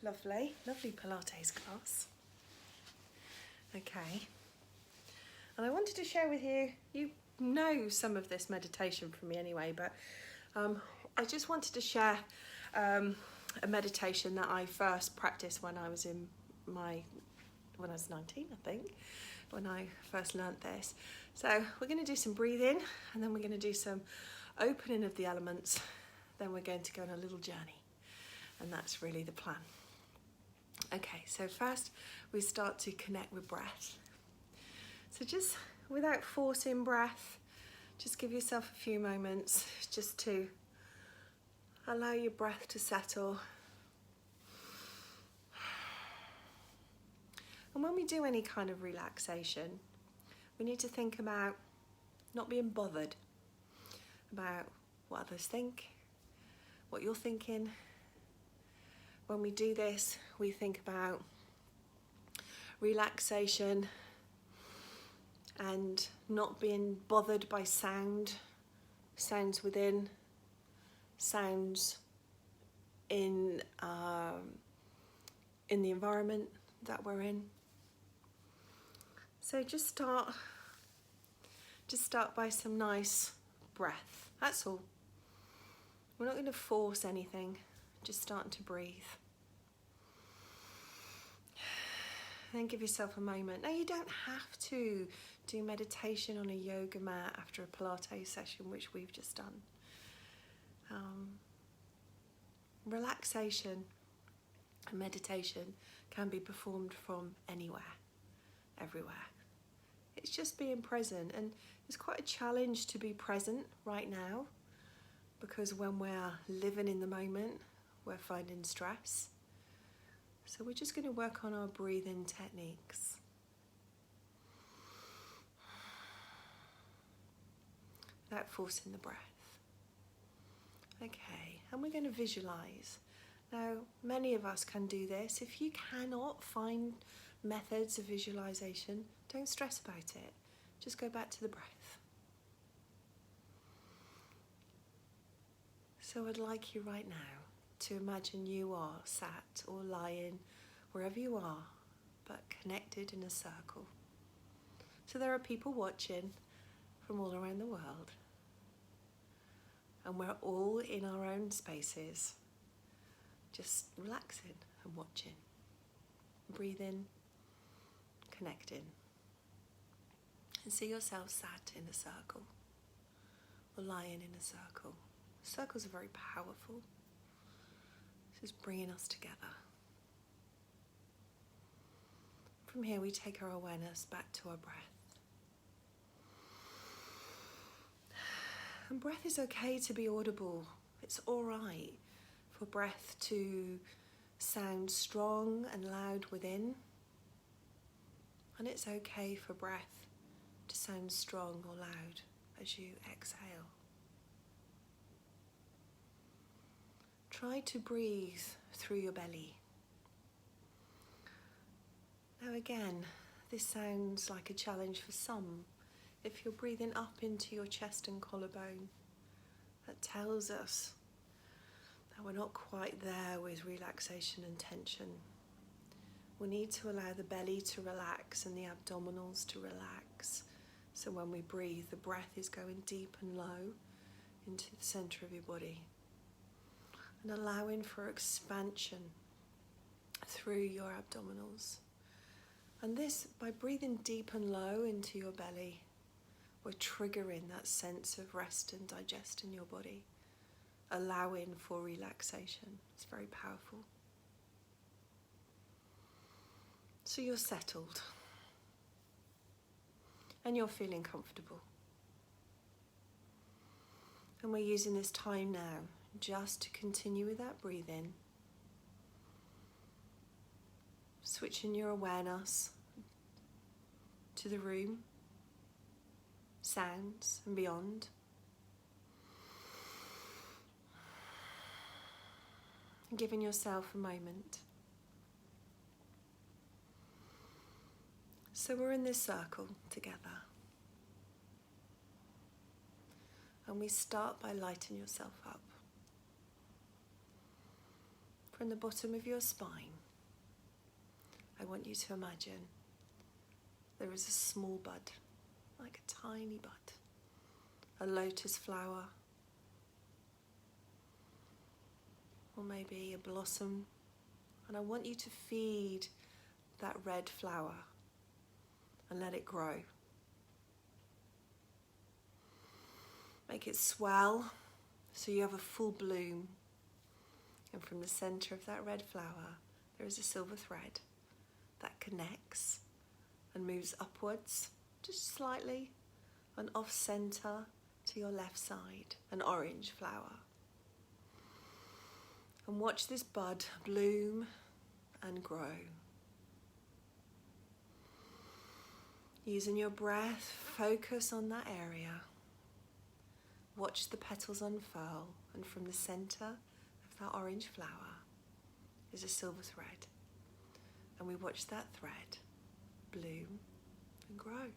Lovely Pilates class. Okay. And I wanted to share with you, you know some of this meditation from me anyway, but I just wanted to share a meditation that I first practiced when I was 19, I think, when I first learnt this. So we're going to do some breathing, and then we're going to do some opening of the elements. Then we're going to go on a little journey, and that's really the plan. Okay, so first we start to connect with breath. So just without forcing breath, just give yourself a few moments just to allow your breath to settle. And when we do any kind of relaxation, we need to think about not being bothered about what others think, what you're thinking. When we do this, we think about relaxation and not being bothered by sounds within, sounds in the environment that we're in. So just start by some nice breath. That's all. We're not going to force anything. Just starting to breathe. Then give yourself a moment. Now, you don't have to do meditation on a yoga mat after a Pilates session, which we've just done. Relaxation and meditation can be performed from anywhere, everywhere. It's just being present, and it's quite a challenge to be present right now, because when we're living in the moment, we're finding stress. So we're just going to work on our breathing techniques. Without forcing the breath. Okay, and we're going to visualize. Now, many of us can do this. If you cannot find methods of visualization, don't stress about it. Just go back to the breath. So I'd like you right now to imagine you are sat or lying wherever you are, but connected in a circle. So there are people watching from all around the world, and we're all in our own spaces, just relaxing and watching, breathing, connecting. And see yourself sat in a circle or lying in a circle. Circles are very powerful. This is bringing us together. From here, we take our awareness back to our breath. And breath is okay to be audible. It's all right for breath to sound strong and loud within. And it's okay for breath to sound strong or loud as you exhale. Try to breathe through your belly. Now again, this sounds like a challenge for some. If you're breathing up into your chest and collarbone, that tells us that we're not quite there with relaxation and tension. We need to allow the belly to relax and the abdominals to relax. So when we breathe, the breath is going deep and low into the center of your body, and allowing for expansion through your abdominals. And this, by breathing deep and low into your belly, we're triggering that sense of rest and digest in your body, allowing for relaxation. It's very powerful. So you're settled and you're feeling comfortable. And we're using this time now just to continue with that breathing, switching your awareness to the room, sounds and beyond. And giving yourself a moment. So we're in this circle together. And we start by lighting yourself up. from the bottom of your spine, I want you to imagine there is a small bud, like a tiny bud, a lotus flower, or maybe a blossom, and I want you to feed that red flower and let it grow. Make it swell so you have a full bloom, and from the center of that red flower there is a silver thread that connects and moves upwards just slightly and off center to your left side, an orange flower. And watch this bud bloom and grow. Using your breath, focus on that area. Watch the petals unfurl, and from the center of that orange flower is a silver thread. And we watch that thread bloom and grow,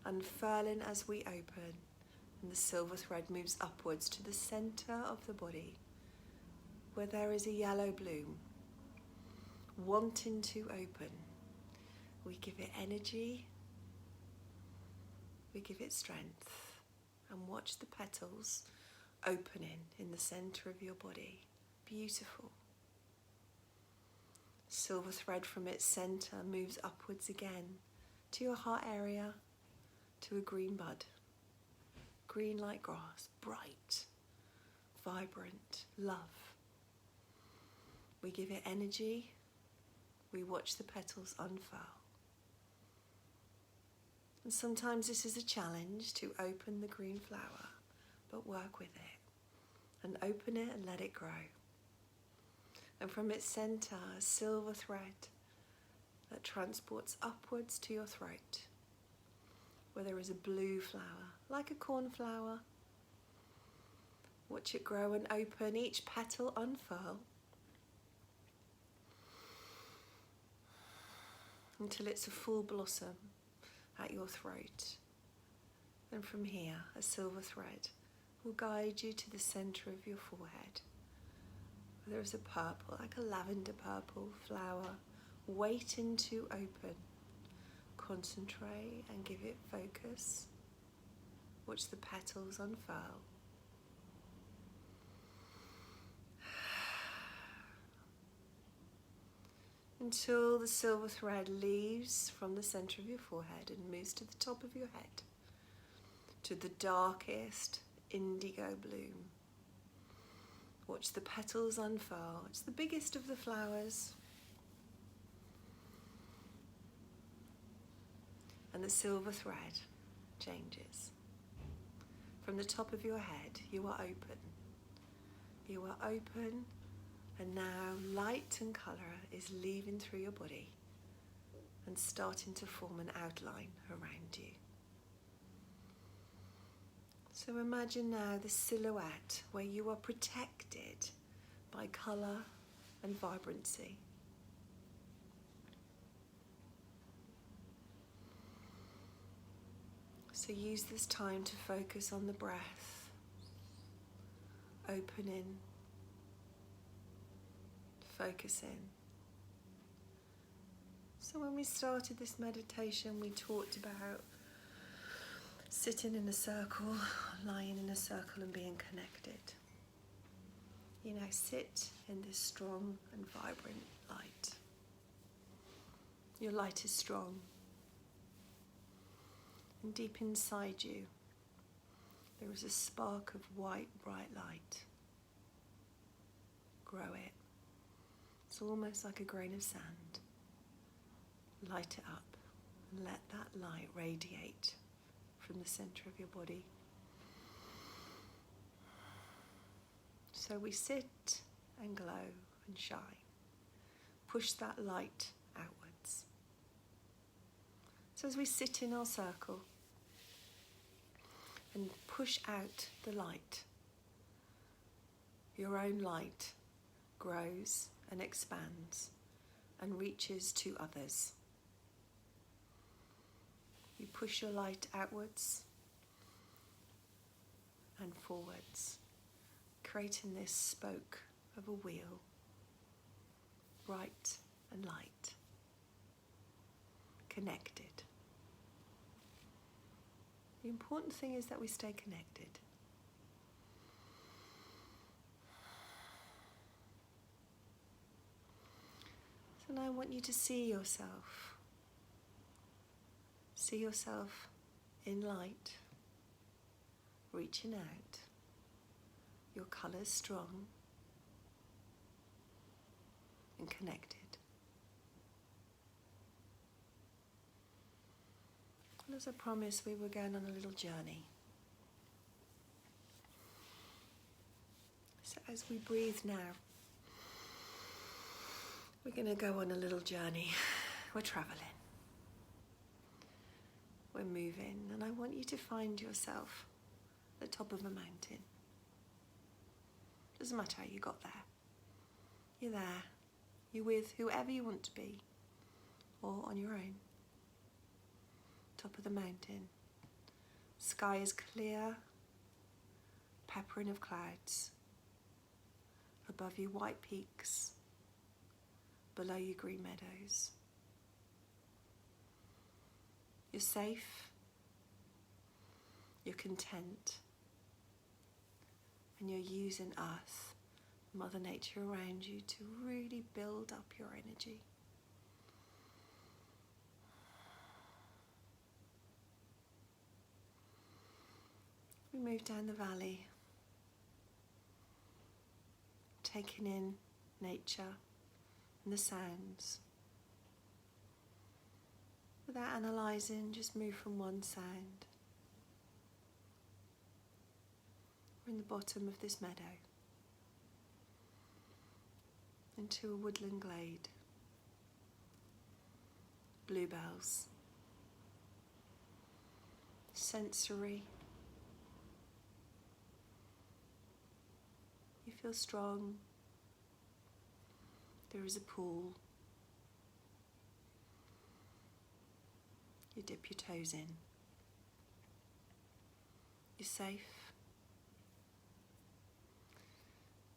unfurling as we open, and the silver thread moves upwards to the center of the body where there is a yellow bloom wanting to open. We give it energy, we give it strength, and watch the petals opening in the center of your body. Beautiful. Silver thread from its center moves upwards again to your heart area, to a green bud. Green like grass, bright, vibrant, love. We give it energy, we watch the petals unfurl. And sometimes this is a challenge to open the green flower, but work with it and open it and let it grow. And from its center, a silver thread that transports upwards to your throat, where there is a blue flower, like a cornflower. Watch it grow and open, each petal unfurl, until it's a full blossom at your throat. And from here, a silver thread will guide you to the center of your forehead. There is a purple, like a lavender purple flower waiting to open. Concentrate and give it focus. Watch the petals unfurl. Until the silver thread leaves from the center of your forehead and moves to the top of your head, to the darkest indigo bloom. Watch the petals unfurl. It's the biggest of the flowers. And the silver thread changes. From the top of your head, you are open. You are open. And now light and colour is leaving through your body and starting to form an outline around you. So imagine now the silhouette where you are protected by colour and vibrancy. So use this time to focus on the breath, opening, focusing. So when we started this meditation, we talked about sitting in a circle, lying in a circle and being connected. You know, sit in this strong and vibrant light. Your light is strong. And deep inside you, there is a spark of white, bright light. Grow it. It's almost like a grain of sand. Light it up and let that light radiate from the center of your body. So we sit and glow and shine. Push that light outwards. So as we sit in our circle and push out the light, your own light grows and expands and reaches to others. You push your light outwards and forwards, creating this spoke of a wheel bright and light, connected. The important thing is that we stay connected. So now I want you to see yourself. See yourself in light, reaching out, your colours strong and connected. And as I promised, we were going on a little journey. So as we breathe now, we're going to go on a little journey. We're travelling. We're moving, and I want you to find yourself at the top of a mountain. Doesn't matter how you got there. You're there. You're with whoever you want to be, or on your own. Top of the mountain. Sky is clear, peppering of clouds. Above you, white peaks. Below you, green meadows. You're safe. You're content. And you're using Earth, Mother Nature around you to really build up your energy. We move down the valley, taking in nature and the sounds. Without analysing, just move from one sound. We're in the bottom of this meadow, into a woodland glade. Bluebells. Sensory. You feel strong. There is a pool. You dip your toes in. You're safe.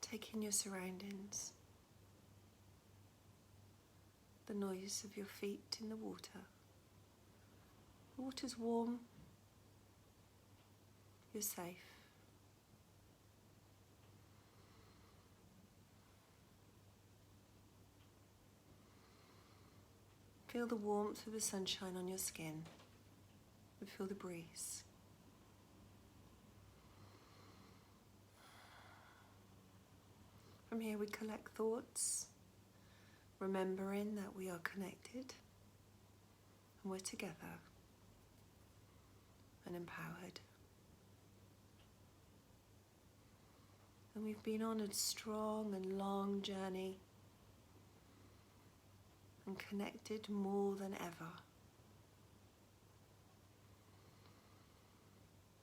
Take in your surroundings. The noise of your feet in the water. The water's warm. You're safe. Feel the warmth of the sunshine on your skin, and feel the breeze. From here we collect thoughts, remembering that we are connected and we're together and empowered. And we've been on a strong and long journey and connected more than ever.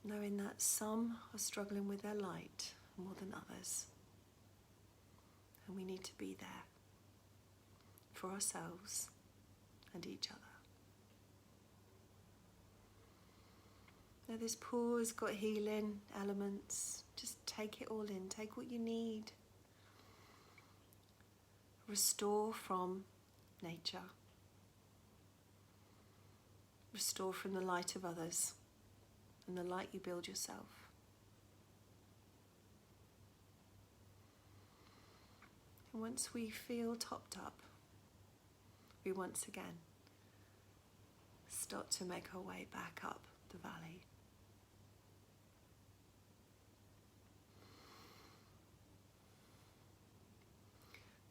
Knowing that some are struggling with their light more than others. And we need to be there for ourselves and each other. Now this pool has got healing elements. Just take it all in. Take what you need. Restore from nature. Restore from the light of others and the light you build yourself. And once we feel topped up, we once again start to make our way back up the valley.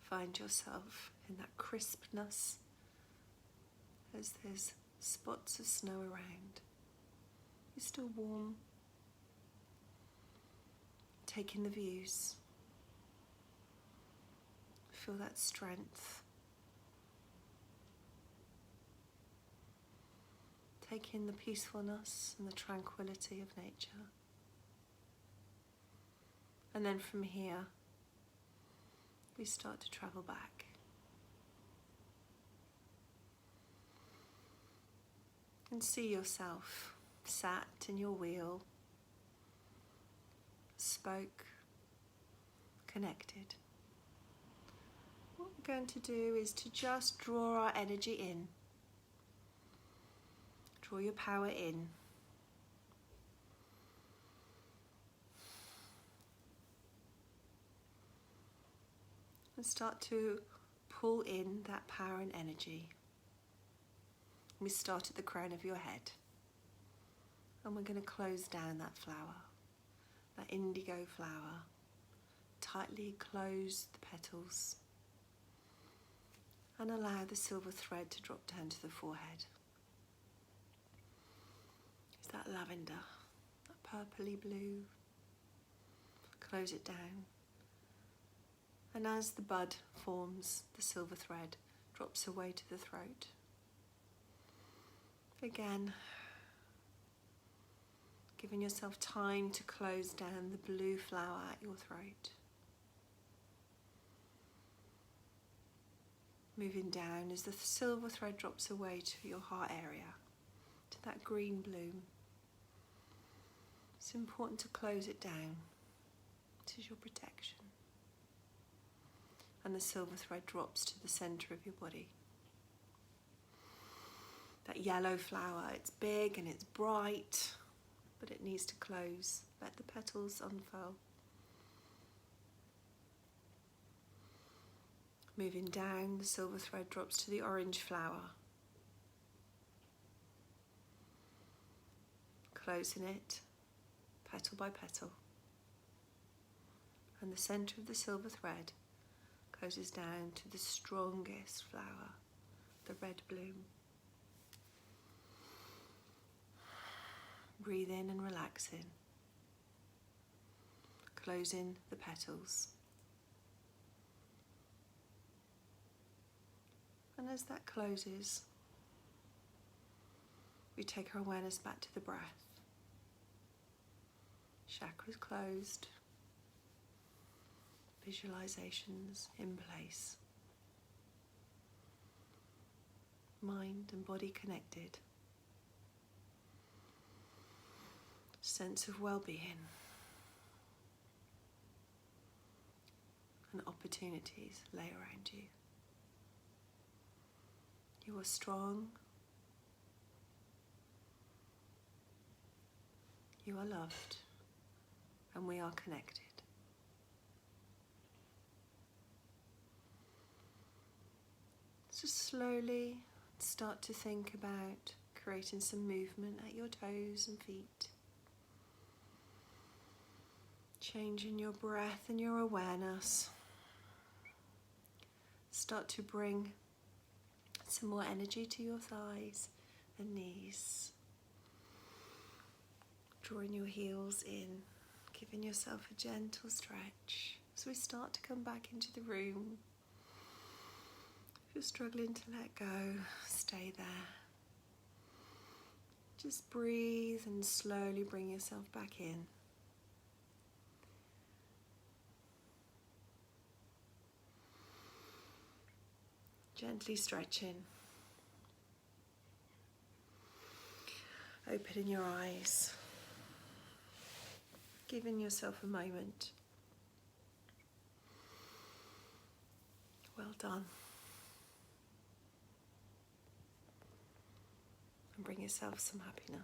Find yourself in that crispness as there's spots of snow around. You're still warm. Taking the views. Feel that strength. Take in the peacefulness and the tranquility of nature. And then from here, we start to travel back. And see yourself sat in your wheel, spoke, connected. what we're going to do is to just draw our energy in. Draw your power in. And start to pull in that power and energy. We start at the crown of your head. And we're going to close down that flower, that indigo flower. Tightly close the petals. And allow the silver thread to drop down to the forehead. It's that lavender, that purpley blue. Close it down. And as the bud forms, the silver thread drops away to the throat. Again, giving yourself time to close down the blue flower at your throat. Moving down as the silver thread drops away to your heart area, to that green bloom. It's important to close it down. This is your protection. And the silver thread drops to the centre of your body. That yellow flower, it's big and it's bright, but it needs to close. Let the petals unfurl. Moving down, the silver thread drops to the orange flower. Closing it, petal by petal. And the centre of the silver thread closes down to the strongest flower, the red bloom. Breathe in and relax in. Closing the petals. And as that closes, we take our awareness back to the breath. Chakras closed. Visualizations in place. Mind and body connected. Sense of well-being and opportunities lay around you. You are strong. You are loved, and we are connected. So slowly start to think about creating some movement at your toes and feet. Changing your breath and your awareness. Start to bring some more energy to your thighs and knees. Drawing your heels in, giving yourself a gentle stretch as we start to come back into the room. If you're struggling to let go, stay there. Just breathe and slowly bring yourself back in. Gently stretching. Opening your eyes. Giving yourself a moment. Well done. And bring yourself some happiness.